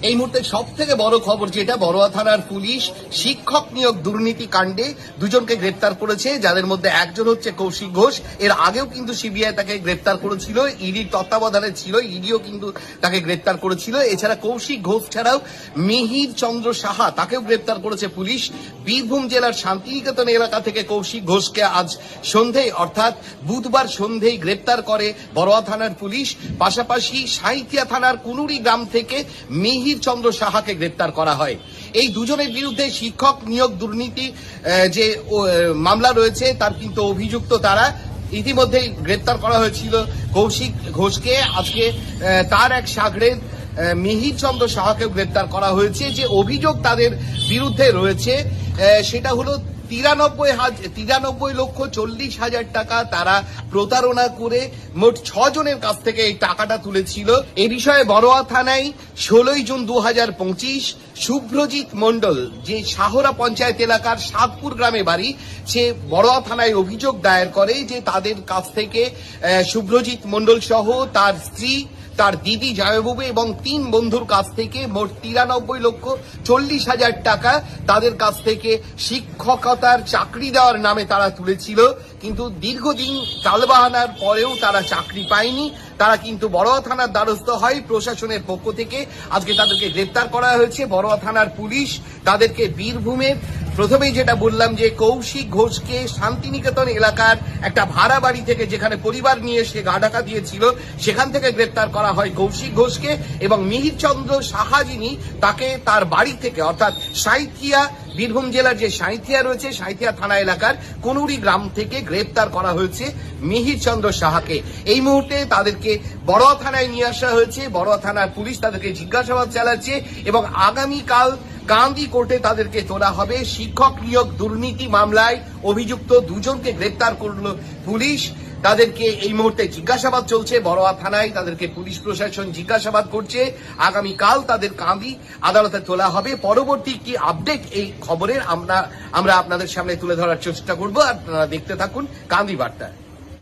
এই মুহূর্তে সব থেকে বড় খবর যেটা, বড়ুয়া থানার পুলিশ শিক্ষক নিয়োগ দুর্নীতি কাণ্ডে দুজনকে গ্রেপ্তার করেছে, যাদের মধ্যে একজন হচ্ছে কৌশিক ঘোষ। এর আগেও কিন্তু সিবিআই তাকে গ্রেপ্তার করেছিল, ইডির তত্ত্বাবধানে ছিল, ইডিও কিন্তু তাকে গ্রেপ্তার করেছিল। এছাড়া কৌশিক ঘোষ ছাড়াও মিহির চন্দ্র সাহা, তাকেও গ্রেপ্তার করেছে পুলিশ। বীরভূম জেলার শান্তিনিকেতন এলাকা থেকে কৌশিক ঘোষকে আজ সন্ধেয় অর্থাৎ বুধবার সন্ধেয় গ্রেপ্তার করে বড়ুয়া থানার পুলিশ। পাশাপাশি সাঁইথিয়া থানার কুনুরি গ্রাম থেকে মিহির চন্দ্র সাহাকে গ্রেপ্তার করা হয়। এই দুজনের বিরুদ্ধে শিক্ষক নিয়োগ দুর্নীতি যে মামলা রয়েছে তার কিন্তু অভিযুক্ত তারা। ইতিমধ্যেই গ্রেপ্তার করা হয়েছিল কৌশিক ঘোষকে। আজকে তার এক শাগরেদ মিহির চন্দ্র সাহাকেও গ্রেপ্তার করা হয়েছে। যে অভিযোগ তাদের বিরুদ্ধে রয়েছে সেটা হলো 93,40,40,000 টাকা তারা প্রতারণা করে মোট 6 জনের কাছ থেকে এই টাকাটা তুলেছিল। এ বিষয়ে বড়ুয়া থানায় 16 জুন 2025 শুভ্রজিৎ মণ্ডল, যে শাহরা পঞ্চায়েত এলাকার সাতপুর গ্রামে বাড়ি, সে বড়ুয়া থানায় অভিযোগ দায়ের করে যে তাদের কাছ থেকে শুভ্রজিৎ মণ্ডল সহ তার স্ত্রী, তার দিদি, জামাইবাবু এবং 3 বন্ধুর কাছ থেকে মোট 93,40,000 টাকা তাদের কাছ থেকে শিক্ষকতার চাকরি দেওয়ার নামে তারা তুলেছিল। কিন্তু দীর্ঘদিন টালবাহানার পরেও তারা চাকরি পায়নি। তারা কিন্তু বড়ুয়া থানার দ্বারস্থ হয় প্রশাসনের পক্ষ থেকে। আজকে তাদেরকে গ্রেপ্তার করা হয়েছে বড়ুয়া থানার পুলিশ। তাদেরকে বীরভূমের, প্রথমেই যেটা বললাম যে কৌশিক ঘোষকে শান্তিনিকেতন এলাকার একটা ভাড়া বাড়ি থেকে, যেখানে পরিবার নিয়ে সে গা ঢাকা দিয়েছিল, সেখান থেকে গ্রেপ্তার করা হয় কৌশিক ঘোষকে। এবং মিহির চন্দ্র সাহা, যিনি, তাকে তার বাড়ি থেকে অর্থাৎ সাঁইথিয়া, বীরভূম জেলার যে সাঁইথিয়া রয়েছে, সাঁইথিয়া থানা এলাকার কুনুরি গ্রাম থেকে গ্রেপ্তার করা হয়েছে মিহির চন্দ্র সাহাকে। এই মুহূর্তে তাদেরকে বড়ুয়া থানায় নিয়ে আসা হয়েছে। বড়ুয়া থানার পুলিশ তাদেরকে জিজ্ঞাসাবাদ চালাচ্ছে এবং আগামীকাল কান্দি কোর্টে তাদেরকে তোলা হবে। শিক্ষক নিয়োগ দুর্নীতি মামলায় অভিযুক্ত দুজনকে গ্রেপ্তার করল পুলিশ। তাদেরকে এই মুহূর্তে জিজ্ঞাসাবাদ চলছে বড়ুয়া থানায়, তাদেরকে পুলিশ প্রশাসন জিজ্ঞাসাবাদ করছে। আগামীকাল তাদের কান্দি আদালতে তোলা হবে। পরবর্তী কি আপডেট এই খবরের আমরা আপনাদের সামনে তুলে ধরার চেষ্টা করব। আপনারা দেখতে থাকুন কান্দি বার্তা।